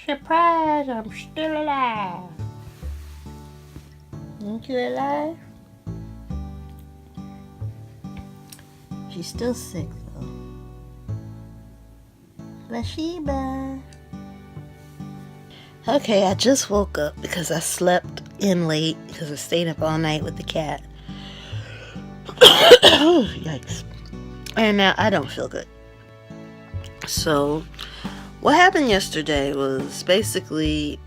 Surprise, I'm still alive. Ain't you alive? She's still sick though. Bathsheba. Okay, I just woke up because I slept in late because I stayed up all night with the cat. Yikes. And now I don't feel good. So, what happened yesterday was basically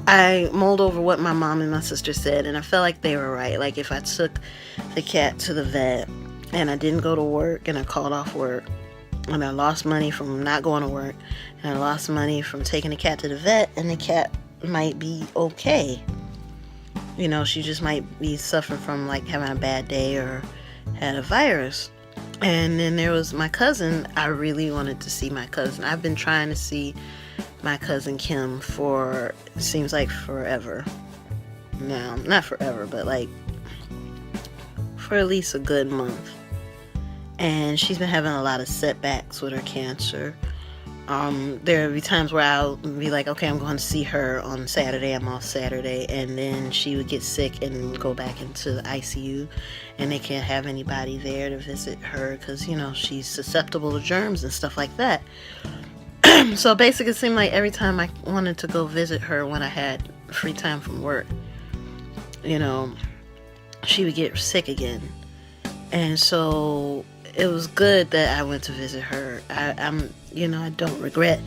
I mulled over what my mom and my sister said, and I felt like they were right. Like, if I took the cat to the vet and I didn't go to work and I called off work and I lost money from not going to work and I lost money from taking the cat to the vet, and the cat might be okay. You know, she just might be suffering from like having a bad day or had a virus. And then there was my cousin. I really wanted to see my cousin. I've been trying to see my cousin Kim for, it seems like forever. No, not forever, but like for at least a good month. And she's been having a lot of setbacks with her cancer. There'll be times where I'll be like, okay, I'm going to see her on Saturday. I'm off Saturday. And then she would get sick and go back into the ICU. And they can't have anybody there to visit her because, you know, she's susceptible to germs and stuff like that. So basically, it seemed like every time I wanted to go visit her when I had free time from work, you know, she would get sick again. And so it was good that I went to visit her. I don't regret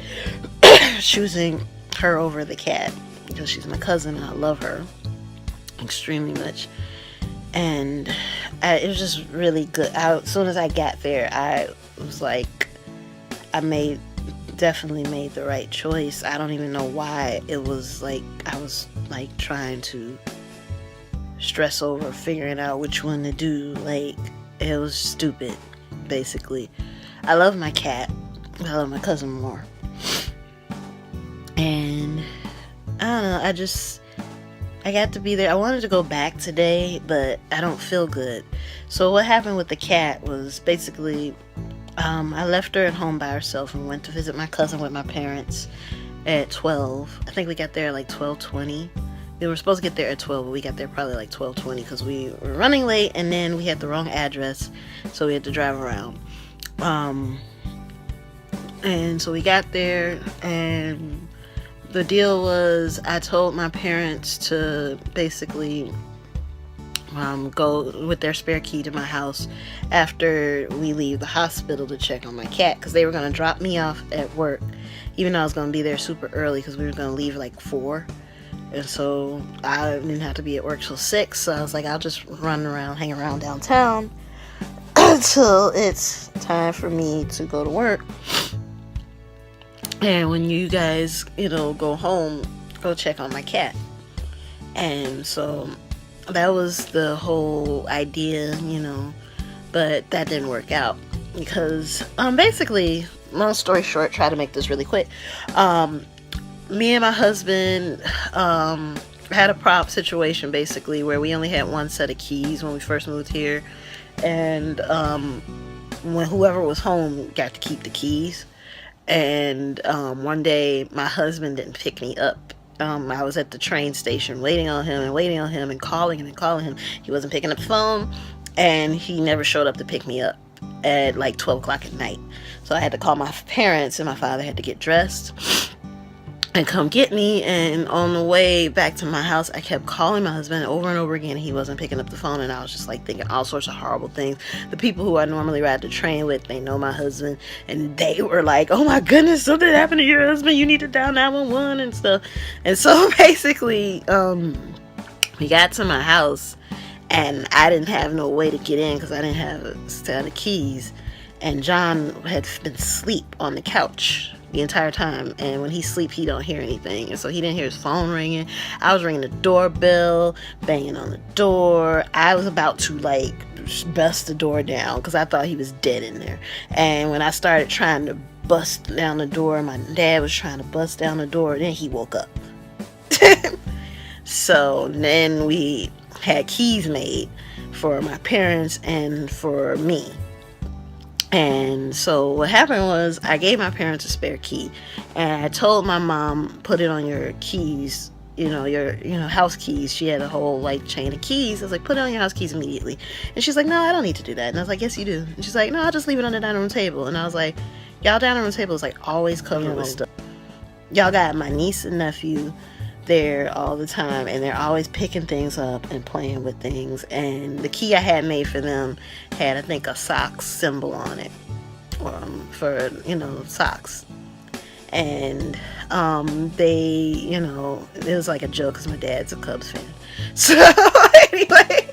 choosing her over the cat because she's my cousin and I love her extremely much. And it was just really good. As soon as I got there, I was like, definitely made the right choice. I don't even know why it was like I was like trying to stress over figuring out which one to do. Like, it was stupid, basically. I love my cat. I love my cousin more. And I don't know, I got to be there. I wanted to go back today, but I don't feel good. So what happened with the cat was basically I left her at home by herself and went to visit my cousin with my parents at 12. I think we got there at like 12:20. We were supposed to get there at 12, but we got there probably like 12:20 because we were running late and then we had the wrong address, so we had to drive around. And so we got there, and the deal was I told my parents to basically go with their spare key to my house after we leave the hospital to check on my cat, because they were going to drop me off at work, even though I was going to be there super early because we were going to leave like 4. And so I didn't have to be at work till 6, so I was like, I'll just run around, hang around downtown until it's time for me to go to work. And when you guys, go home, go check on my cat. And so that was the whole idea, but that didn't work out because basically, long story short, try to make this really quick. Me and my husband had a prop situation basically where we only had one set of keys when we first moved here, and when whoever was home got to keep the keys. And one day my husband didn't pick me up. I was at the train station waiting on him and calling him. He wasn't picking up the phone, and he never showed up to pick me up at like 12 o'clock at night. So I had to call my parents, and my father had to get dressed and come get me. And on the way back to my house, I kept calling my husband over and over again, and he wasn't picking up the phone. And I was just like thinking all sorts of horrible things. The people who I normally ride the train with, they know my husband, and they were like, oh my goodness, something happened to your husband, you need to dial 911 and stuff. And so basically we got to my house, and I didn't have no way to get in because I didn't have a set of keys. And John had been asleep on the couch the entire time, and when he sleeps, he don't hear anything, and so he didn't hear his phone ringing. I was ringing the doorbell, banging on the door. I was about to like bust the door down because I thought he was dead in there. And when I started trying to bust down the door, my dad was trying to bust down the door, then he woke up. So then we had keys made for my parents and for me. And so what happened was I gave my parents a spare key, and I told my mom, put it on your keys, your house keys. She had a whole like chain of keys. I was like, put it on your house keys immediately. And she's like, no, I don't need to do that. And I was like, yes, you do. And she's like, no, I'll just leave it on the dining room table. And I was like, y'all dining room table is like always covered with stuff. Y'all got my niece and nephew there all the time, and they're always picking things up and playing with things. And the key I had made for them had, I think, a socks symbol on it, for socks. And they, it was like a joke because my dad's a Cubs fan. So anyway,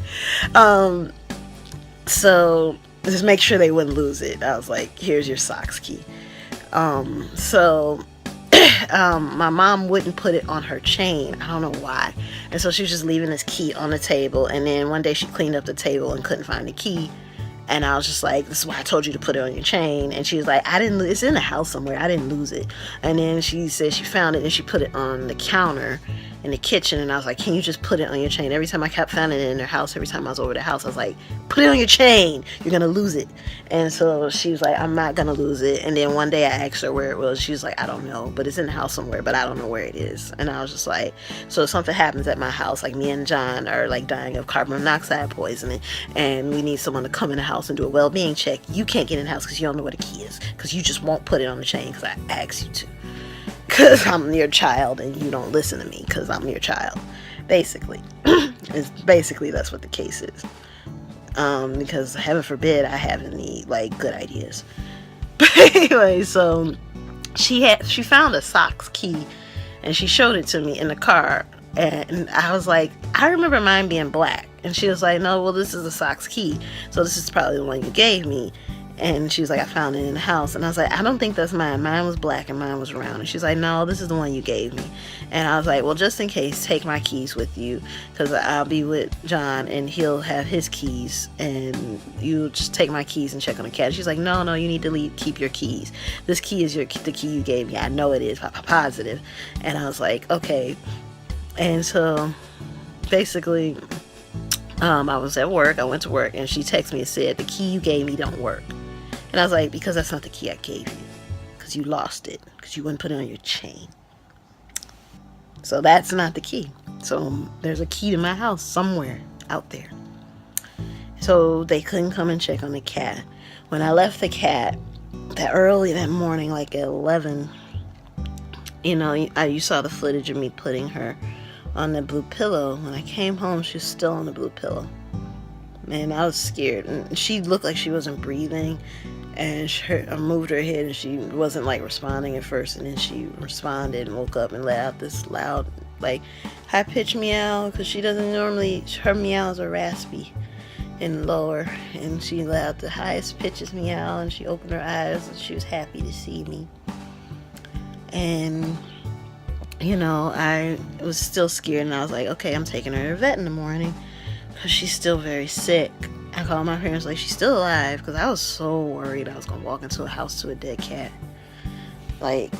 so just make sure they wouldn't lose it. I was like, here's your socks key. So my mom wouldn't put it on her chain. I don't know why. And so she was just leaving this key on the table. And then one day she cleaned up the table and couldn't find the key. And I was just like, this is why I told you to put it on your chain. And she was like, it's in the house somewhere. I didn't lose it. And then she said she found it and she put it on the counter in the kitchen. And I was like, can you just put it on your chain? Every time I kept finding it in their house, every time I was over their house, I was like, put it on your chain. You're going to lose it. And so she was like, I'm not going to lose it. And then one day I asked her where it was. She was like, I don't know, but it's in the house somewhere, but I don't know where it is. And I was just like, so if something happens at my house, like me and John are like dying of carbon monoxide poisoning, and we need someone to come in the house and do a well-being check, you can't get in the house because you don't know where the key is, because you just won't put it on the chain because I asked you to, because I'm your child and you don't listen to me because I'm your child. Basically that's what the case is. Because heaven forbid I have any like good ideas. But anyway, so she found a socks key and she showed it to me in the car, and I was like, I remember mine being black. And she was like, no, well, this is a socks key, so this is probably the one you gave me. And she was like, I found it in the house. And I was like, I don't think that's mine. Mine was black and mine was round. And she's like, no, this is the one you gave me. And I was like, well, just in case, take my keys with you, because I'll be with John and he'll have his keys, and you just take my keys and check on the cat. She's like, no, you need to keep your keys. This key is the key you gave me. I know it is positive. And I was like, okay. And so basically, I was at work. I went to work and she texted me and said, the key you gave me don't work. And I was like, because that's not the key I gave you. Because you lost it. Because you wouldn't put it on your chain. So that's not the key. So there's a key to my house somewhere out there. So they couldn't come and check on the cat. When I left the cat that morning, like at 11, you saw the footage of me putting her on the blue pillow. When I came home, she was still on the blue pillow. Man, I was scared. And she looked like she wasn't breathing. And I moved her head and she wasn't like responding at first. And then she responded and woke up and let out this loud, like, high-pitched meow. Because she doesn't normally, her meows are raspy and lower. And she let out the highest pitches meow. And she opened her eyes and she was happy to see me. And I was still scared, and I was like, okay, I'm taking her to the vet in the morning because she's still very sick. I called my parents like, she's still alive, because I was so worried I was going to walk into a house to a dead cat. Like,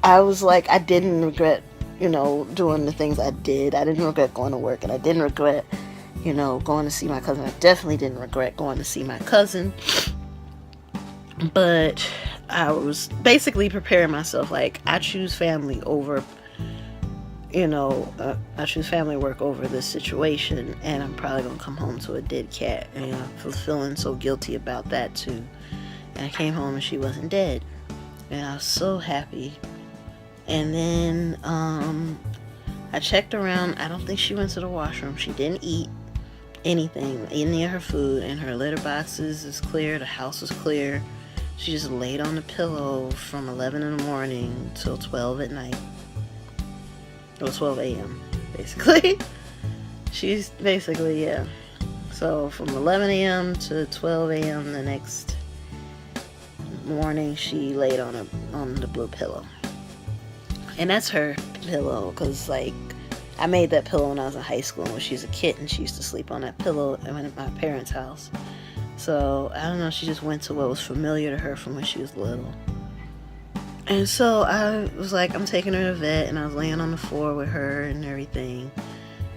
I was like, I didn't regret, doing the things I did. I didn't regret going to work, and I didn't regret, going to see my cousin. I definitely didn't regret going to see my cousin. But I was basically preparing myself, like, I choose family over, I choose family work over this situation, and I'm probably going to come home to a dead cat, and I'm feeling so guilty about that too. And I came home and she wasn't dead, and I was so happy. And then I checked around. I don't think she went to the washroom. She didn't eat anything, any of her food, and her litter boxes is clear, the house was clear. She just laid on the pillow from 11 in the morning till 12 at night. Or 12 a.m. basically. She's basically, yeah. So from 11 a.m. to 12 a.m. the next morning, she laid on the blue pillow. And that's her pillow, because, like, I made that pillow when I was in high school. When she was a kitten, she used to sleep on that pillow at my parents' house. So, I don't know, she just went to what was familiar to her from when she was little. And so I was like, I'm taking her to the vet, and I was laying on the floor with her and everything.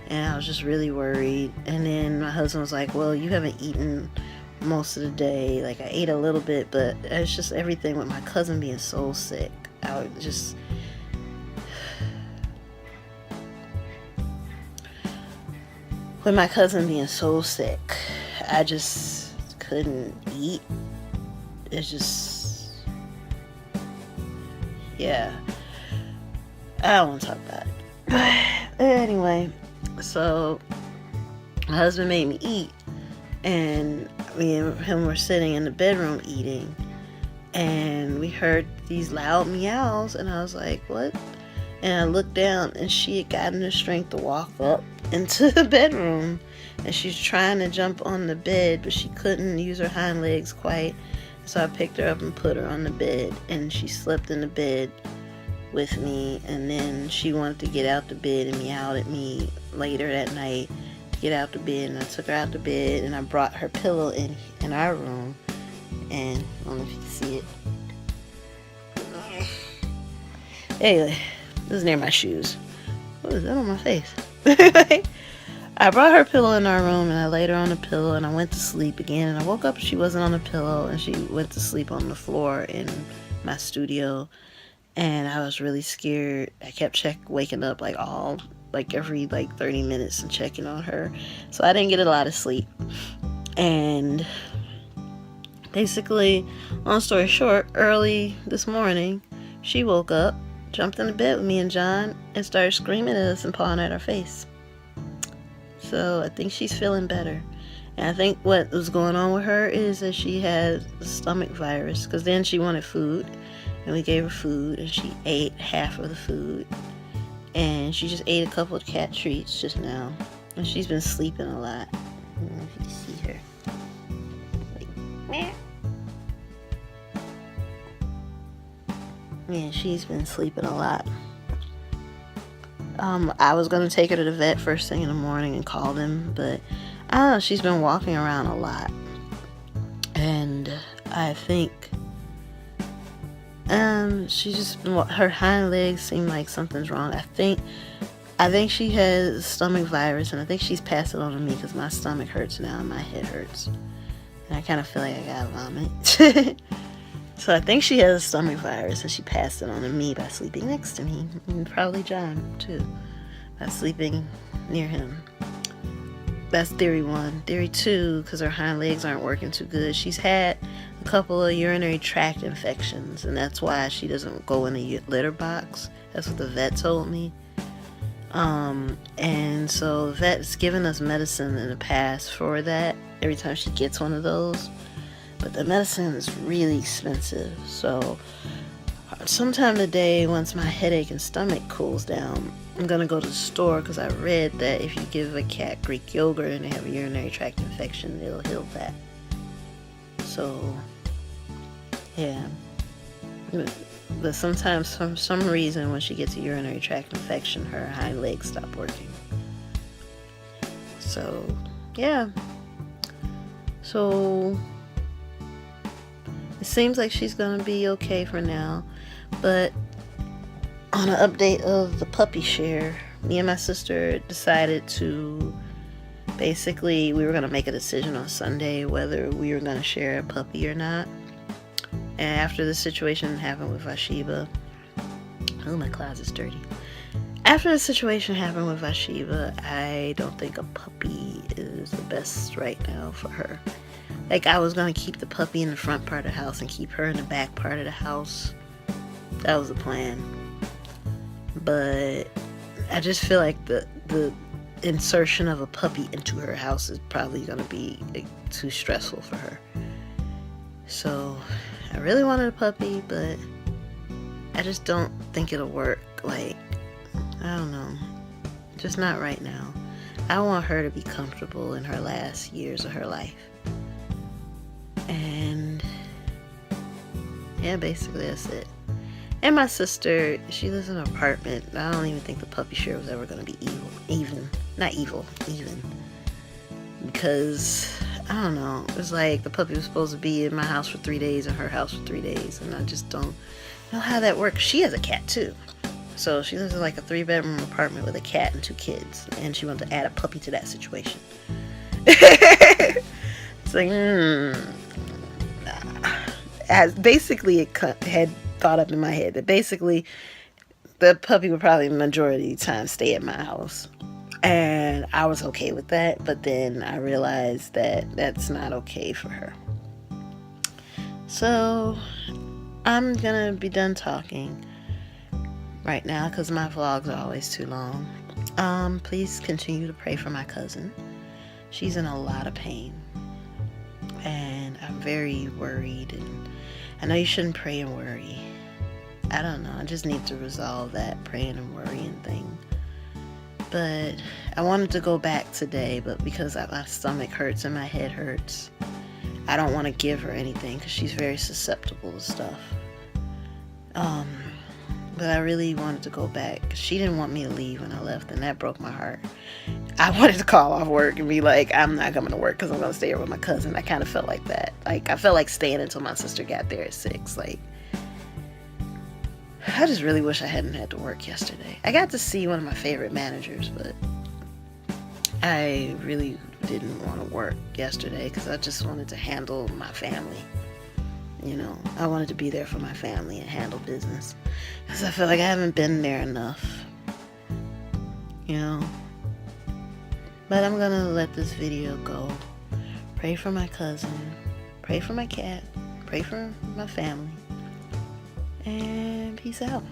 And I was just really worried. And then my husband was like, well, you haven't eaten most of the day. Like, I ate a little bit, but it's just everything with my cousin being so sick. I would just... With my cousin being so sick, I just couldn't eat. It's just... Yeah. I don't want to talk about it. But anyway, so my husband made me eat, and me and him were sitting in the bedroom eating, and we heard these loud meows, and I was like, what? And I looked down, and she had gotten the strength to walk up into the bedroom, and she's trying to jump on the bed, but she couldn't use her hind legs quite. So I picked her up and put her on the bed, and she slept in the bed with me. And then she wanted to get out the bed and meowed at me later that night to get out the bed, and I took her out the bed, and I brought her pillow in our room. And I don't know if you can see it. Anyway, this is near my shoes. What is that on my face? I brought her pillow in our room, and I laid her on the pillow, and I went to sleep again. And I woke up and she wasn't on the pillow, and she went to sleep on the floor in my studio. And I was really scared. I kept waking up every 30 minutes and checking on her. So I didn't get a lot of sleep. And basically, long story short, early this morning, she woke up, jumped in the bed with me and John, and started screaming at us and pawing at our face. So I think she's feeling better. And I think what was going on with her is that she had the stomach virus, because then she wanted food, and we gave her food, and she ate half of the food, and she just ate a couple of cat treats just now, and she's been sleeping a lot. I don't know if you can see her. Like, yeah, she's been sleeping a lot. I was going to take her to the vet first thing in the morning and call them, but I don't know, she's been walking around a lot. And I think she's just been, her hind legs seem like something's wrong. I think she has stomach virus, and I think she's passed it on to me because my stomach hurts now and my head hurts. And I kind of feel like I gotta vomit. So I think she has a stomach virus, and she passed it on to me by sleeping next to me, and probably John too, by sleeping near him. That's theory 1. Theory 2, because her hind legs aren't working too good, she's had a couple of urinary tract infections, and that's why she doesn't go in the litter box. That's what the vet told me. And so the vet's given us medicine in the past for that every time she gets one of those. But the medicine is really expensive. So sometime today, once my headache and stomach cools down, I'm going to go to the store, because I read that if you give a cat Greek yogurt and they have a urinary tract infection, it'll heal that. So, yeah. But sometimes, for some reason, when she gets a urinary tract infection, her hind legs stop working. So, yeah. So it seems like she's gonna be okay for now. But on an update of the puppy share, me and my sister decided to basically, we were gonna make a decision on Sunday whether we were gonna share a puppy or not. And after the situation happened with Vashiba, oh, my closet's dirty. After the situation happened with Vashiba, I don't think a puppy is the best right now for her. Like, I was going to keep the puppy in the front part of the house and keep her in the back part of the house. That was the plan. But I just feel like the insertion of a puppy into her house is probably going to be too stressful for her. So I really wanted a puppy, but I just don't think it'll work. Like, I don't know. Just not right now. I want her to be comfortable in her last years of her life. And yeah, basically that's it. And my sister, she lives in an apartment. I don't even think the puppy share was ever going to be even. Because, I don't know, it was like the puppy was supposed to be in my house for 3 days and her house for 3 days. And I just don't know how that works. She has a cat too. So she lives in like a 3-bedroom apartment with a cat and 2 kids. And she wanted to add a puppy to that situation. So like, as basically had thought up in my head that basically the puppy would probably majority of the time stay at my house. And I was okay with that, but then I realized that that's not okay for her. So I'm gonna be done talking right now because my vlogs are always too long. Please continue to pray for my cousin. She's in a lot of pain, and I'm very worried, and I know you shouldn't pray and worry. I don't know, I just need to resolve that praying and worrying thing. But I wanted to go back today, but because my stomach hurts and my head hurts, I don't want to give her anything because she's very susceptible to stuff. But I really wanted to go back. She didn't want me to leave when I left, and that broke my heart. I wanted to call off work and be like, I'm not coming to work because I'm going to stay here with my cousin. I kind of felt like that. Like, I felt like staying until my sister got there at 6. Like, I just really wish I hadn't had to work yesterday. I got to see one of my favorite managers, but I really didn't want to work yesterday because I just wanted to handle my family. You know, I wanted to be there for my family and handle business because I feel like I haven't been there enough. You know, but I'm gonna let this video go. Pray for my cousin, pray for my cat, pray for my family, and peace out.